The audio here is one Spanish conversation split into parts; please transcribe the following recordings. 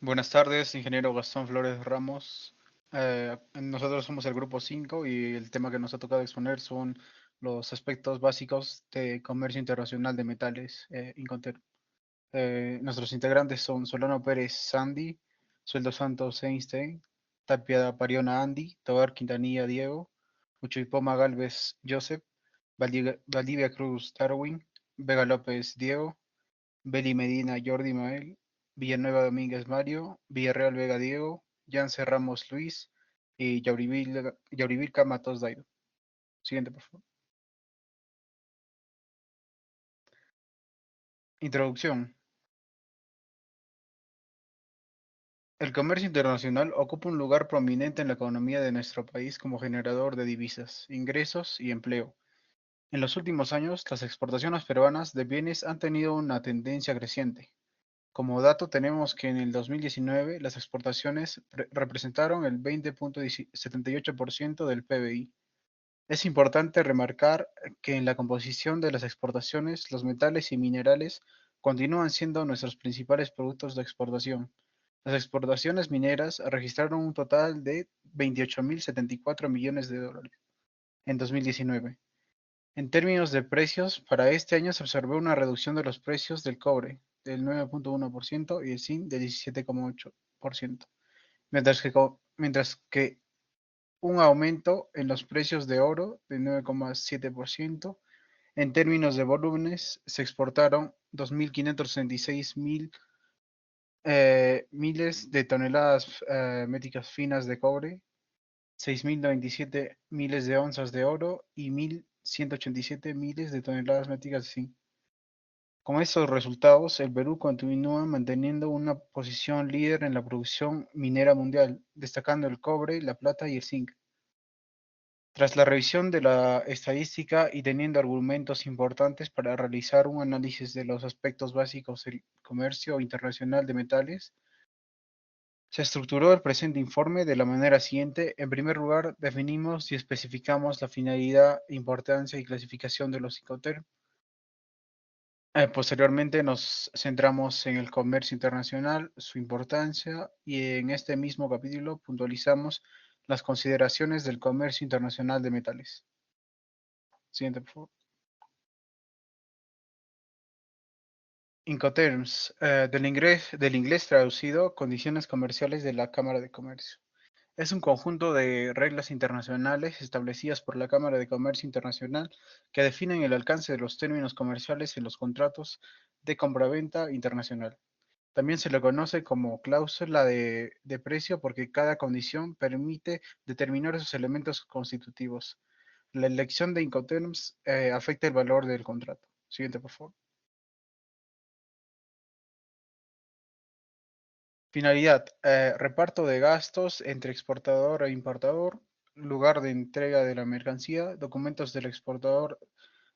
Buenas tardes, ingeniero Gastón Flores Ramos. Nosotros somos el grupo 5 y el tema que nos ha tocado exponer son los aspectos básicos de comercio internacional de metales, Incoterm. Nuestros integrantes son Solano Pérez Sandy, Sueldo Santos Einstein, Tapia Pariona Andy, Tobar Quintanilla Diego, Uchuipoma Galvez Joseph, Valdivia Cruz Darwin, Vega López Diego, Beli Medina Jordi Mael, Villanueva Domínguez Mario, Villarreal Vega Diego, Yance Ramos Luis y Yaurivilca Matos Daido. Siguiente, por favor. Introducción. El comercio internacional ocupa un lugar prominente en la economía de nuestro país como generador de divisas, ingresos y empleo. En los últimos años, las exportaciones peruanas de bienes han tenido una tendencia creciente. Como dato tenemos que en el 2019 las exportaciones representaron el 20.78% del PBI. Es importante remarcar que en la composición de las exportaciones los metales y minerales continúan siendo nuestros principales productos de exportación. Las exportaciones mineras registraron un total de 28.074 millones de dólares en 2019. En términos de precios, para este año se observó una reducción de los precios del cobre del 9.1% y el zinc del 17.8%, mientras que un aumento en los precios de oro del 9.7%. En términos de volúmenes, se exportaron 2.566 miles de toneladas métricas finas de cobre, 6.097 miles de onzas de oro y 1.187 miles de toneladas métricas de zinc. Con estos resultados, el Perú continúa manteniendo una posición líder en la producción minera mundial, destacando el cobre, la plata y el zinc. Tras la revisión de la estadística y teniendo argumentos importantes para realizar un análisis de los aspectos básicos del comercio internacional de metales, se estructuró el presente informe de la manera siguiente. En primer lugar, definimos y especificamos la finalidad, importancia y clasificación de los Incoterm. Posteriormente nos centramos en el comercio internacional, su importancia y en este mismo capítulo puntualizamos las consideraciones del comercio internacional de metales. Siguiente, por favor. Incoterms, del inglés traducido, condiciones comerciales de la Cámara de Comercio. Es un conjunto de reglas internacionales establecidas por la Cámara de Comercio Internacional que definen el alcance de los términos comerciales en los contratos de compraventa internacional. También se le conoce como cláusula de precio porque cada condición permite determinar esos elementos constitutivos. La elección de Incoterms afecta el valor del contrato. Siguiente, por favor. Finalidad, reparto de gastos entre exportador e importador, lugar de entrega de la mercancía, documentos del exportador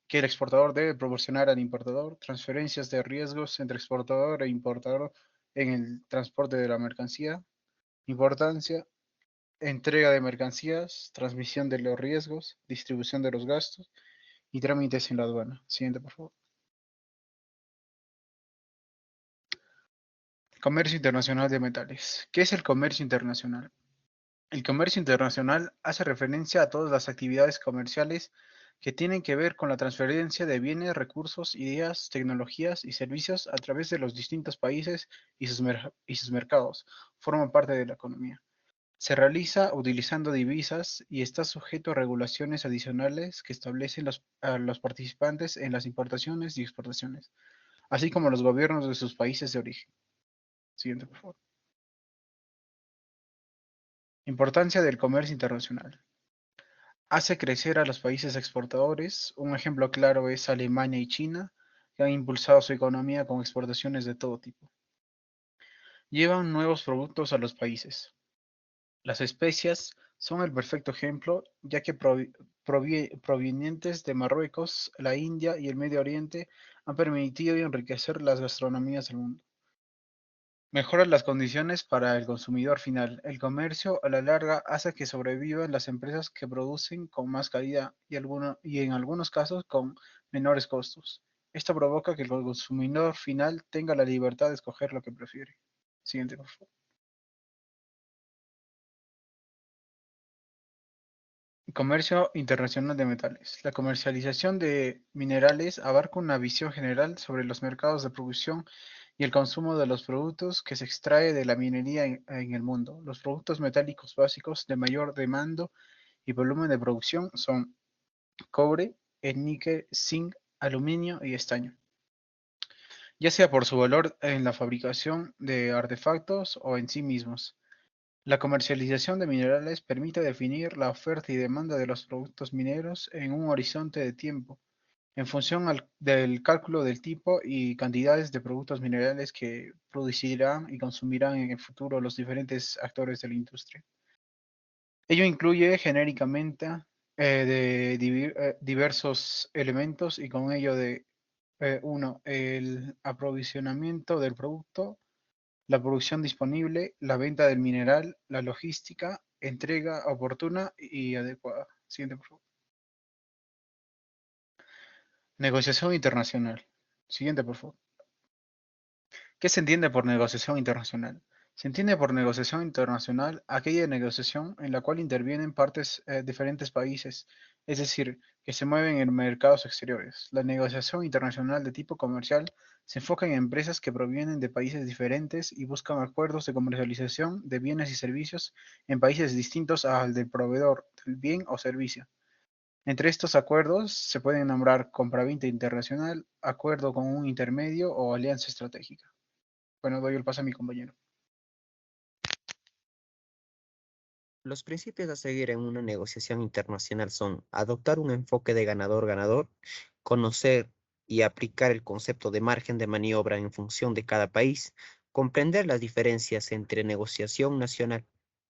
que el exportador debe proporcionar al importador, transferencias de riesgos entre exportador e importador en el transporte de la mercancía, importancia, entrega de mercancías, transmisión de los riesgos, distribución de los gastos y trámites en la aduana. Siguiente, por favor. Comercio internacional de metales. ¿Qué es el comercio internacional? El comercio internacional hace referencia a todas las actividades comerciales que tienen que ver con la transferencia de bienes, recursos, ideas, tecnologías y servicios a través de los distintos países y sus mercados. Forman parte de la economía. Se realiza utilizando divisas y está sujeto a regulaciones adicionales que establecen a los participantes en las importaciones y exportaciones, así como los gobiernos de sus países de origen. Siguiente, por favor. Importancia del comercio internacional. Hace crecer a los países exportadores. Un ejemplo claro es Alemania y China, que han impulsado su economía con exportaciones de todo tipo. Llevan nuevos productos a los países. Las especias son el perfecto ejemplo, ya que provenientes de Marruecos, la India y el Medio Oriente han permitido enriquecer las gastronomías del mundo. Mejoran las condiciones para el consumidor final. El comercio a la larga hace que sobrevivan las empresas que producen con más calidad y en algunos casos con menores costos. Esto provoca que el consumidor final tenga la libertad de escoger lo que prefiere. Siguiente, por favor. Comercio internacional de metales. La comercialización de minerales abarca una visión general sobre los mercados de producción y el consumo de los productos que se extrae de la minería en el mundo. Los productos metálicos básicos de mayor demanda y volumen de producción son cobre, el níquel, zinc, aluminio y estaño, ya sea por su valor en la fabricación de artefactos o en sí mismos. La comercialización de minerales permite definir la oferta y demanda de los productos mineros en un horizonte de tiempo, en función del cálculo del tipo y cantidades de productos minerales que producirán y consumirán en el futuro los diferentes actores de la industria. Ello incluye genéricamente diversos elementos y con ello de uno, el aprovisionamiento del producto, la producción disponible, la venta del mineral, la logística, entrega oportuna y adecuada. Siguiente, por favor. Negociación internacional. Siguiente, por favor. ¿Qué se entiende por negociación internacional? Se entiende por negociación internacional aquella negociación en la cual intervienen partes diferentes países, es decir, que se mueven en mercados exteriores. La negociación internacional de tipo comercial se enfoca en empresas que provienen de países diferentes y buscan acuerdos de comercialización de bienes y servicios en países distintos al del proveedor del bien o servicio. Entre estos acuerdos se pueden nombrar compraventa internacional, acuerdo con un intermedio o alianza estratégica. Bueno, doy el paso a mi compañero. Los principios a seguir en una negociación internacional son adoptar un enfoque de ganador-ganador, conocer y aplicar el concepto de margen de maniobra en función de cada país, comprender las diferencias entre negociación nacional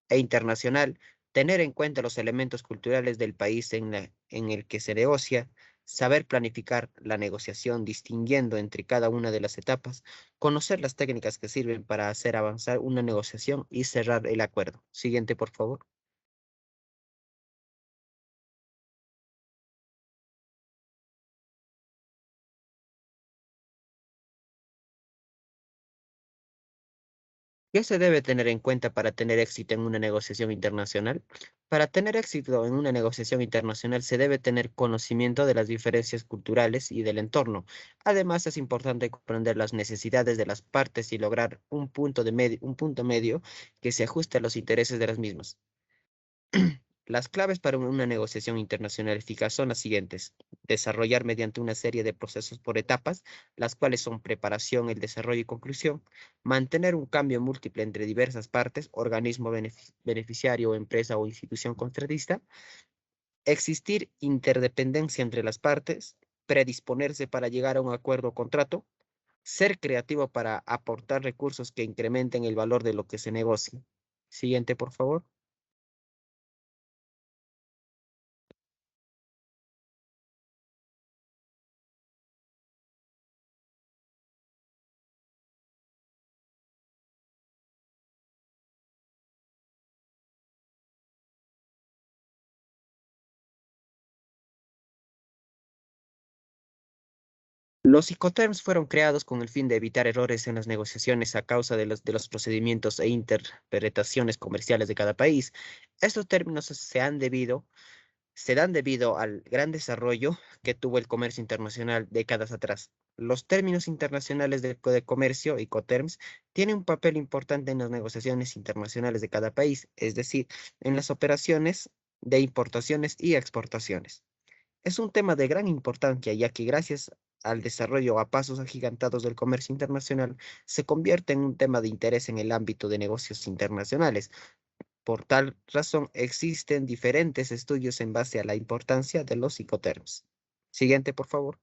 e internacional, tener en cuenta los elementos culturales del país en el que se negocia, saber planificar la negociación distinguiendo entre cada una de las etapas, conocer las técnicas que sirven para hacer avanzar una negociación y cerrar el acuerdo. Siguiente, por favor. ¿Qué se debe tener en cuenta para tener éxito en una negociación internacional? Para tener éxito en una negociación internacional se debe tener conocimiento de las diferencias culturales y del entorno. Además, es importante comprender las necesidades de las partes y lograr un punto medio que se ajuste a los intereses de las mismas. Las claves para una negociación internacional eficaz son las siguientes. Desarrollar mediante una serie de procesos por etapas, las cuales son preparación, el desarrollo y conclusión. Mantener un cambio múltiple entre diversas partes, organismo beneficiario, empresa o institución contratista. Existir interdependencia entre las partes. Predisponerse para llegar a un acuerdo o contrato. Ser creativo para aportar recursos que incrementen el valor de lo que se negocia. Siguiente, por favor. Los Incoterms fueron creados con el fin de evitar errores en las negociaciones a causa de los procedimientos e interpretaciones comerciales de cada país. Estos términos se dan debido al gran desarrollo que tuvo el comercio internacional décadas atrás. Los términos internacionales de comercio, Incoterms, tienen un papel importante en las negociaciones internacionales de cada país, es decir, en las operaciones de importaciones y exportaciones. Es un tema de gran importancia, ya que gracias al desarrollo a pasos agigantados del comercio internacional, se convierte en un tema de interés en el ámbito de negocios internacionales. Por tal razón, existen diferentes estudios en base a la importancia de los Incoterms. Siguiente, por favor.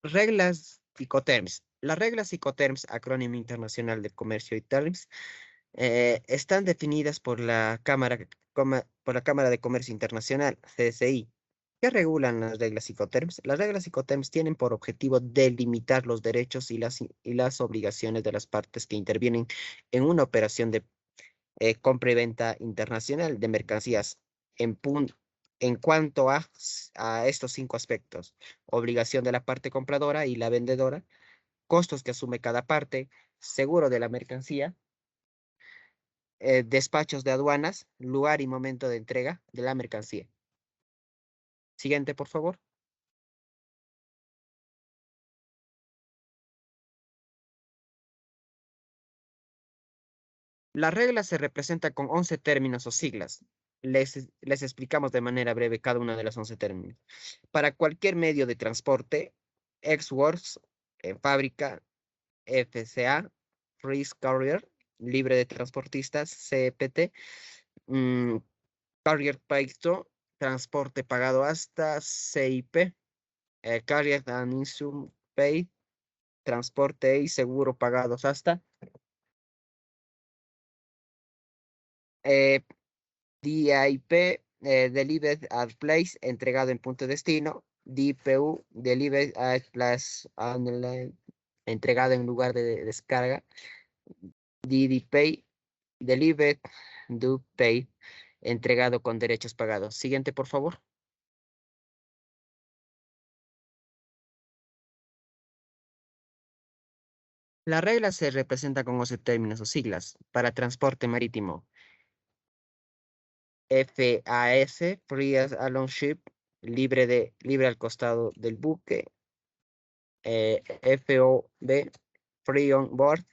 Reglas Incoterms. Las reglas Incoterms, acrónimo internacional de comercio y terms, están definidas por la Cámara de Comercio Internacional, CSI, que regulan las reglas Incoterms. Las reglas Incoterms tienen por objetivo delimitar los derechos y las obligaciones de las partes que intervienen en una operación compra y venta internacional de mercancías en, en cuanto a estos 5 aspectos: obligación de la parte compradora y la vendedora, costos que asume cada parte, seguro de la mercancía, despachos de aduanas, lugar y momento de entrega de la mercancía. Siguiente, por favor. La regla se representa con 11 términos o siglas. Les explicamos de manera breve cada uno de los 11 términos. Para cualquier medio de transporte, ex-works, fábrica, FCA, Free Carrier, libre de transportistas, CPT, mm, Carrier Paito, transporte pagado hasta, CIP, Carrier and Insure Pay, transporte y seguro pagados hasta, eh, DIP, Delivered at Place, entregado en punto de destino, DPU, Delivered at Place Online, entregado en lugar de descarga, DDPay, Delivered Do Pay, entregado con derechos pagados. Siguiente, por favor. La regla se representa con 11 términos o siglas. Para transporte marítimo, FAS, Free as Along Ship, libre al costado del buque. FOB, Free on Board,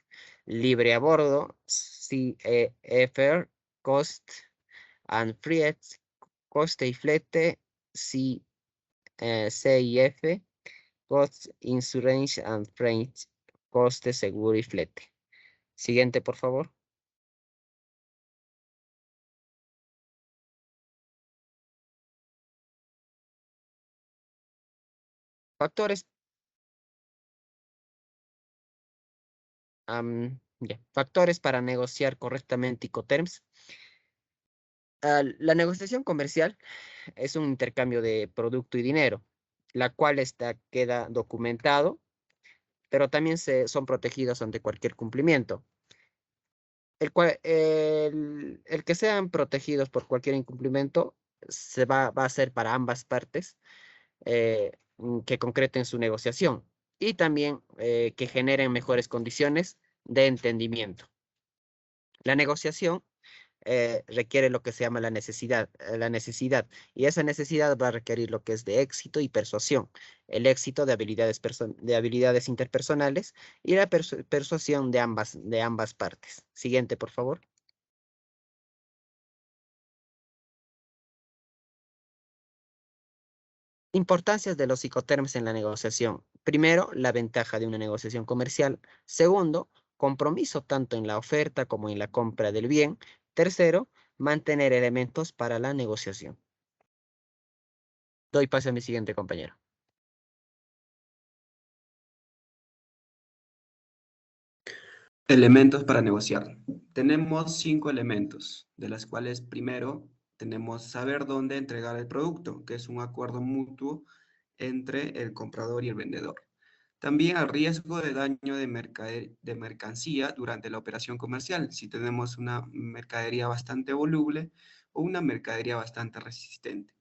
libre a bordo. CFR, Cost and Freight, coste y flete. CIF, Cost, Insurance and Freight, coste, seguro y flete. Siguiente, por favor. Factores, factores para negociar correctamente Incoterms. La negociación comercial es un intercambio de producto y dinero, la cual queda documentado, pero también son protegidos ante cualquier cumplimiento. El que sean protegidos por cualquier incumplimiento va a ser para ambas partes, que concreten su negociación y también que generen mejores condiciones de entendimiento. La negociación requiere lo que se llama la necesidad, y esa necesidad va a requerir lo que es de éxito y persuasión. El éxito de habilidades interpersonales y la persuasión de ambas partes. Siguiente, por favor. Importancias de los psicoterms en la negociación. Primero, la ventaja de una negociación comercial. Segundo, compromiso tanto en la oferta como en la compra del bien. Tercero, mantener elementos para la negociación. Doy paso a mi siguiente compañero. Elementos para negociar. Tenemos 5 elementos, de las cuales primero tenemos saber dónde entregar el producto, que es un acuerdo mutuo entre el comprador y el vendedor. También el riesgo de daño de mercancía durante la operación comercial, si tenemos una mercadería bastante voluble o una mercadería bastante resistente.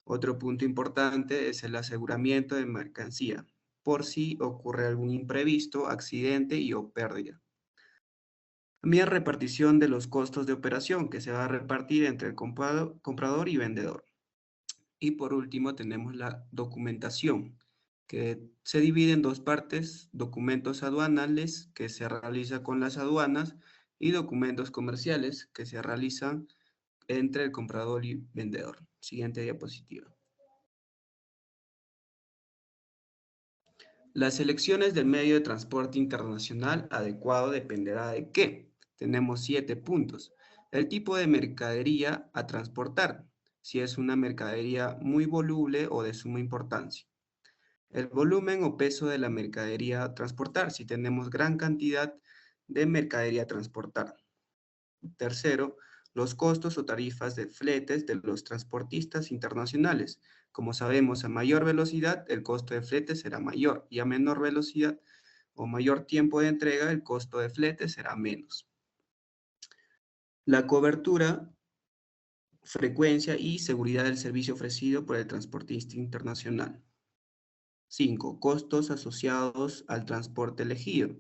Otro punto importante es el aseguramiento de mercancía, por si ocurre algún imprevisto, accidente o pérdida. También repartición de los costos de operación, que se va a repartir entre el comprador y vendedor. Y por último tenemos la documentación, que se divide en 2 partes: documentos aduanales, que se realiza con las aduanas, y documentos comerciales, que se realizan entre el comprador y vendedor. Siguiente diapositiva. Las elecciones del medio de transporte internacional adecuado dependerá de qué. Tenemos 7 puntos. El tipo de mercadería a transportar, si es una mercadería muy voluble o de suma importancia. El volumen o peso de la mercadería a transportar, si tenemos gran cantidad de mercadería a transportar. Tercero, los costos o tarifas de fletes de los transportistas internacionales. Como sabemos, a mayor velocidad, el costo de flete será mayor, y a menor velocidad o mayor tiempo de entrega, el costo de flete será menos. La cobertura, frecuencia y seguridad del servicio ofrecido por el transportista internacional. 5. Costos asociados al transporte elegido.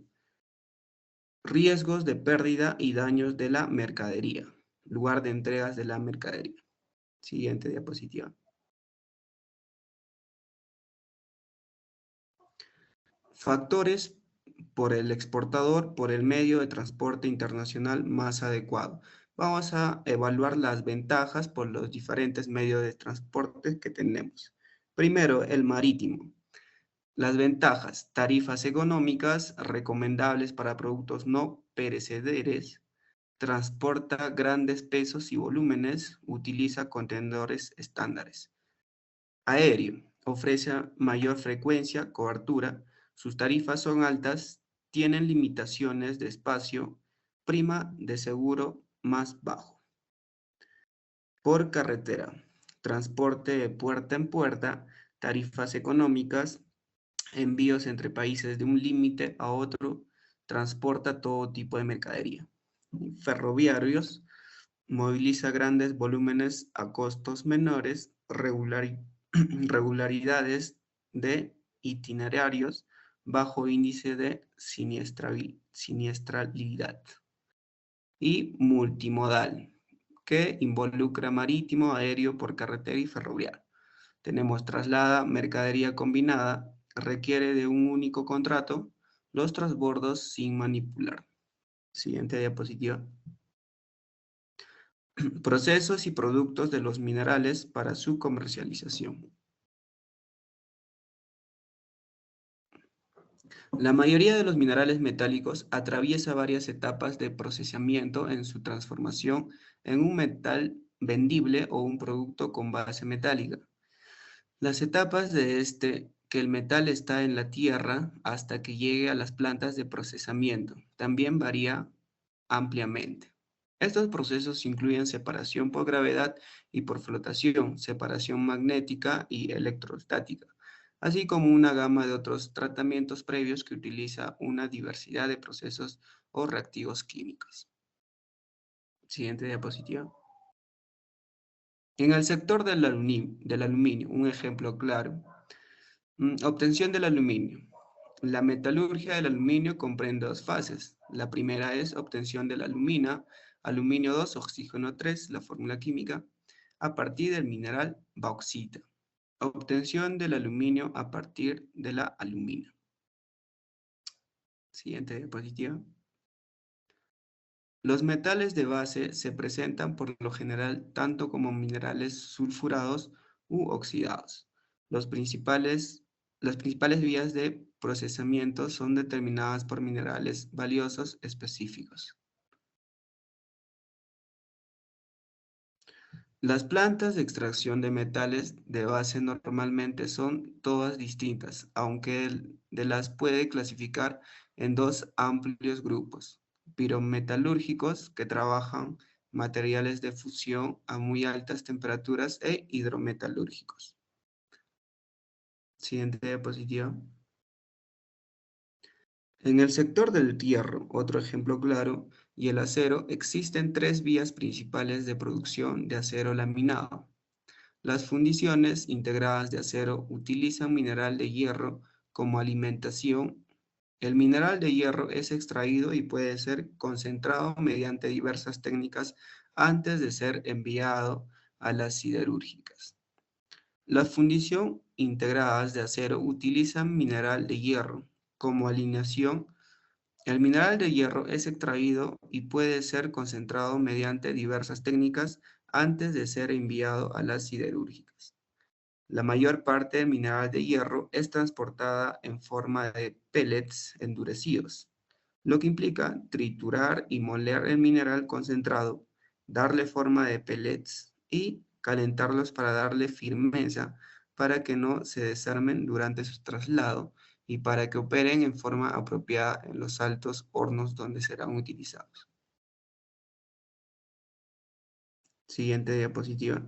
Riesgos de pérdida y daños de la mercadería. Lugar de entregas de la mercadería. Siguiente diapositiva. Factores por el exportador por el medio de transporte internacional más adecuado. Vamos a evaluar las ventajas por los diferentes medios de transporte que tenemos. Primero, el marítimo. Las ventajas: tarifas económicas, recomendables para productos no perecederos, transporta grandes pesos y volúmenes, utiliza contenedores estándares. Aéreo, ofrece mayor frecuencia, cobertura, sus tarifas son altas, tienen limitaciones de espacio, prima de seguro más bajo. Por carretera, transporte de puerta en puerta, tarifas económicas, envíos entre países de un límite a otro, transporta todo tipo de mercadería. Ferroviarios, moviliza grandes volúmenes a costos menores, regularidades de itinerarios, bajo índice de siniestralidad. Y multimodal, que involucra marítimo, aéreo, por carretera y ferroviario. Tenemos traslada, mercadería combinada, requiere de un único contrato, los transbordos sin manipular. Siguiente diapositiva. Procesos y productos de los minerales para su comercialización. La mayoría de los minerales metálicos atraviesa varias etapas de procesamiento en su transformación en un metal vendible o un producto con base metálica. Las etapas que el metal está en la tierra hasta que llegue a las plantas de procesamiento también varía ampliamente. Estos procesos incluyen separación por gravedad y por flotación, separación magnética y electrostática, así como una gama de otros tratamientos previos que utiliza una diversidad de procesos o reactivos químicos. Siguiente diapositiva. En el sector del aluminio, un ejemplo claro. Obtención del aluminio. La metalurgia del aluminio comprende dos fases. La primera es obtención de la alumina, aluminio 2, oxígeno 3, la fórmula química, a partir del mineral bauxita. Obtención del aluminio a partir de la alumina. Siguiente diapositiva. Los metales de base se presentan por lo general tanto como minerales sulfurados u oxidados. Las principales vías de procesamiento son determinadas por minerales valiosos específicos. Las plantas de extracción de metales de base normalmente son todas distintas, aunque de las puede clasificar en dos amplios grupos: pirometalúrgicos, que trabajan materiales de fusión a muy altas temperaturas, e hidrometalúrgicos. Siguiente diapositiva. En el sector del hierro, otro ejemplo claro, y el acero, existen tres vías principales de producción de acero laminado. Las fundiciones integradas de acero utilizan mineral de hierro como alimentación. El mineral de hierro es extraído y puede ser concentrado mediante diversas técnicas antes de ser enviado a las siderúrgicas. La fundición integradas de acero utilizan mineral de hierro como alineación. El mineral de hierro es extraído y puede ser concentrado mediante diversas técnicas antes de ser enviado a las siderúrgicas. La mayor parte del mineral de hierro es transportada en forma de pellets endurecidos, lo que implica triturar y moler el mineral concentrado, darle forma de pellets y calentarlos para darle firmeza para que no se desarmen durante su traslado y para que operen en forma apropiada en los altos hornos donde serán utilizados. Siguiente diapositiva.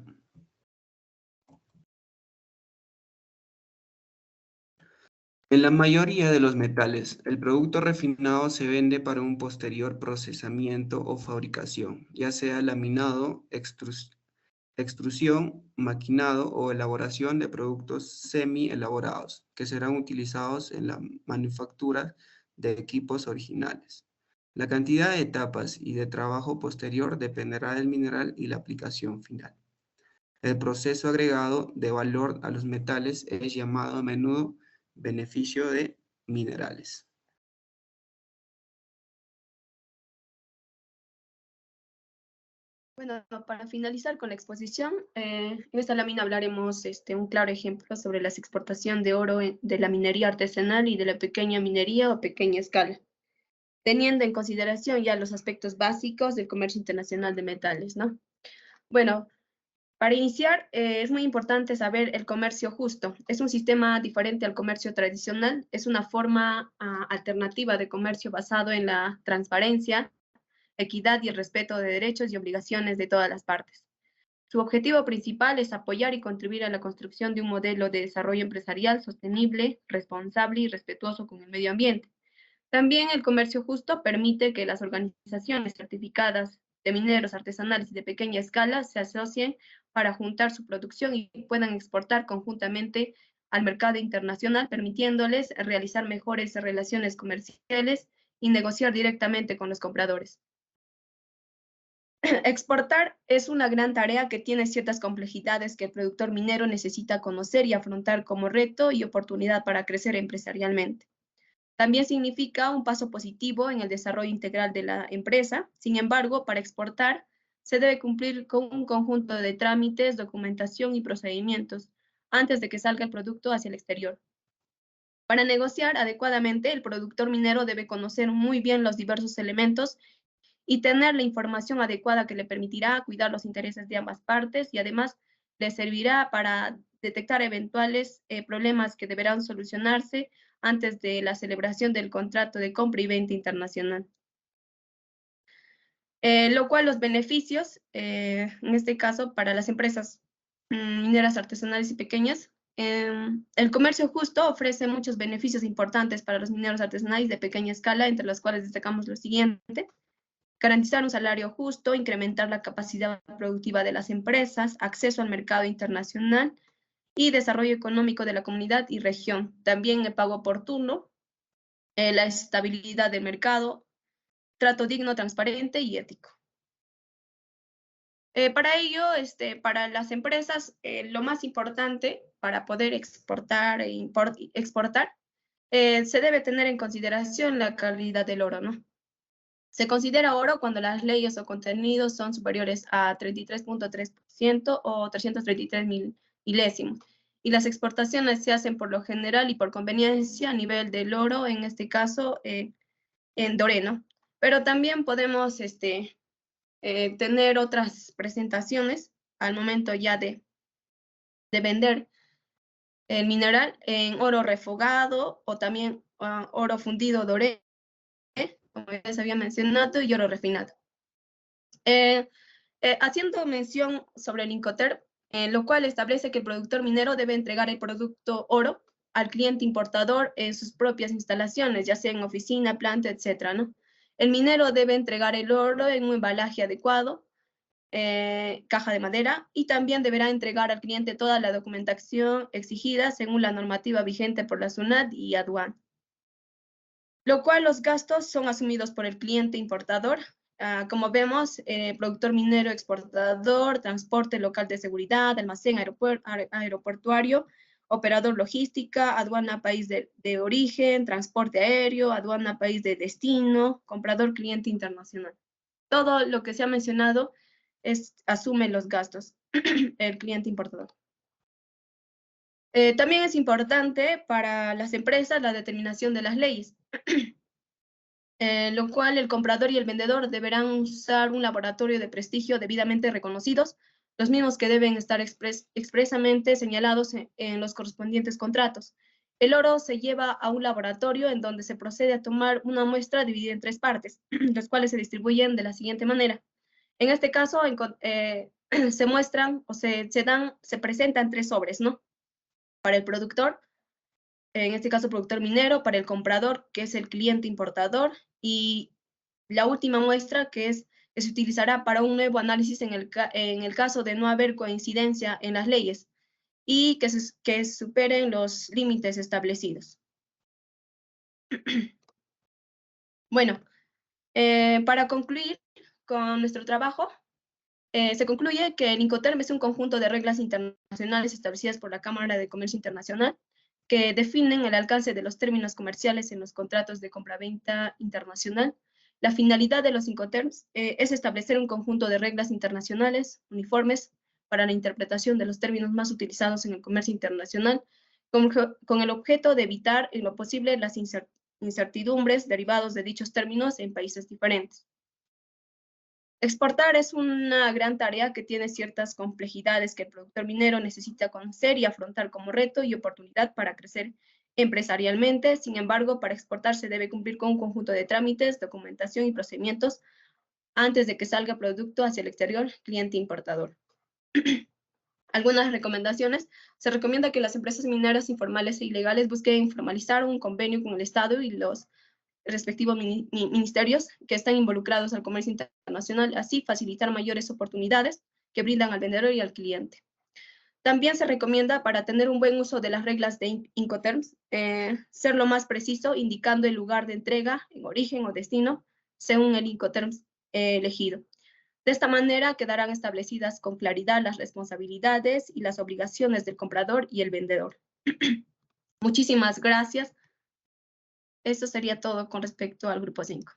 En la mayoría de los metales, el producto refinado se vende para un posterior procesamiento o fabricación, ya sea laminado, extrusión, maquinado o elaboración de productos semi-elaborados, que serán utilizados en la manufactura de equipos originales. La cantidad de etapas y de trabajo posterior dependerá del mineral y la aplicación final. El proceso agregado de valor a los metales es llamado a menudo beneficio de minerales. Bueno, para finalizar con la exposición, en esta lámina hablaremos un claro ejemplo sobre la exportación de oro de la minería artesanal y de la pequeña minería o pequeña escala, teniendo en consideración ya los aspectos básicos del comercio internacional de metales, ¿no? Bueno, para iniciar, es muy importante saber el comercio justo. Es un sistema diferente al comercio tradicional, es una forma alternativa de comercio basado en la transparencia, equidad y el respeto de derechos y obligaciones de todas las partes. Su objetivo principal es apoyar y contribuir a la construcción de un modelo de desarrollo empresarial sostenible, responsable y respetuoso con el medio ambiente. También el comercio justo permite que las organizaciones certificadas de mineros artesanales y de pequeña escala se asocien para juntar su producción y puedan exportar conjuntamente al mercado internacional, permitiéndoles realizar mejores relaciones comerciales y negociar directamente con los compradores. Exportar es una gran tarea que tiene ciertas complejidades que el productor minero necesita conocer y afrontar como reto y oportunidad para crecer empresarialmente. También significa un paso positivo en el desarrollo integral de la empresa. Sin embargo, para exportar se debe cumplir con un conjunto de trámites, documentación y procedimientos antes de que salga el producto hacia el exterior. Para negociar adecuadamente, el productor minero debe conocer muy bien los diversos elementos y tener la información adecuada que le permitirá cuidar los intereses de ambas partes y además le servirá para detectar eventuales problemas que deberán solucionarse antes de la celebración del contrato de compra y venta internacional. Lo cual los beneficios, en este caso para las empresas mineras artesanales y pequeñas, el comercio justo ofrece muchos beneficios importantes para los mineros artesanales de pequeña escala, entre los cuales destacamos lo siguiente: garantizar un salario justo, incrementar la capacidad productiva de las empresas, acceso al mercado internacional y desarrollo económico de la comunidad y región. También el pago oportuno, la estabilidad del mercado, trato digno, transparente y ético. Para ello, para las empresas, lo más importante para poder exportar e exportar, se debe tener en consideración la calidad del oro, ¿no? Se considera oro cuando las leyes o contenidos son superiores a 33.3% o 333 milésimos. Y las exportaciones se hacen por lo general y por conveniencia a nivel del oro, en este caso en doré, ¿no? Pero también podemos tener otras presentaciones al momento ya de vender el mineral en oro refogado o también oro fundido doré, como ya les había mencionado, y oro refinado. Haciendo mención sobre el Incoterm, lo cual establece que el productor minero debe entregar el producto oro al cliente importador en sus propias instalaciones, ya sea en oficina, planta, etc., ¿no? El minero debe entregar el oro en un embalaje adecuado, caja de madera, y también deberá entregar al cliente toda la documentación exigida según la normativa vigente por la SUNAT y aduana. Lo cual los gastos son asumidos por el cliente importador. Como vemos, productor minero exportador, transporte local de seguridad, almacén aeroportuario, operador logística, aduana país de origen, transporte aéreo, aduana país de destino, comprador cliente internacional. Todo lo que se ha mencionado asume los gastos el cliente importador. También es importante para las empresas la determinación de las leyes, lo cual el comprador y el vendedor deberán usar un laboratorio de prestigio debidamente reconocidos, los mismos que deben estar expresamente señalados en los correspondientes contratos. El oro se lleva a un laboratorio en donde se procede a tomar una muestra dividida en 3 partes, las cuales se distribuyen de la siguiente manera. En este caso, se muestran o se presentan 3 sobres, ¿no? Para el productor, en este caso productor minero, para el comprador, que es el cliente importador, y la última muestra, que se utilizará para un nuevo análisis en el caso de no haber coincidencia en las leyes y que superen los límites establecidos. Bueno, para concluir con nuestro trabajo, se concluye que el Incoterm es un conjunto de reglas internacionales establecidas por la Cámara de Comercio Internacional que definen el alcance de los términos comerciales en los contratos de compra-venta internacional. La finalidad de los Incoterms es establecer un conjunto de reglas internacionales uniformes para la interpretación de los términos más utilizados en el comercio internacional, con el objeto de evitar en lo posible las incertidumbres derivados de dichos términos en países diferentes. Exportar es una gran tarea que tiene ciertas complejidades que el productor minero necesita conocer y afrontar como reto y oportunidad para crecer empresarialmente. Sin embargo, para exportar se debe cumplir con un conjunto de trámites, documentación y procedimientos antes de que salga producto hacia el exterior, cliente importador. Algunas recomendaciones. Se recomienda que las empresas mineras informales e ilegales busquen formalizar un convenio con el Estado y los respectivos ministerios que están involucrados al comercio internacional, así facilitar mayores oportunidades que brindan al vendedor y al cliente. También se recomienda, para tener un buen uso de las reglas de Incoterms, ser lo más preciso, indicando el lugar de entrega, en origen o destino, según el Incoterms elegido. De esta manera quedarán establecidas con claridad las responsabilidades y las obligaciones del comprador y el vendedor. Muchísimas gracias. Esto sería todo con respecto al grupo 5.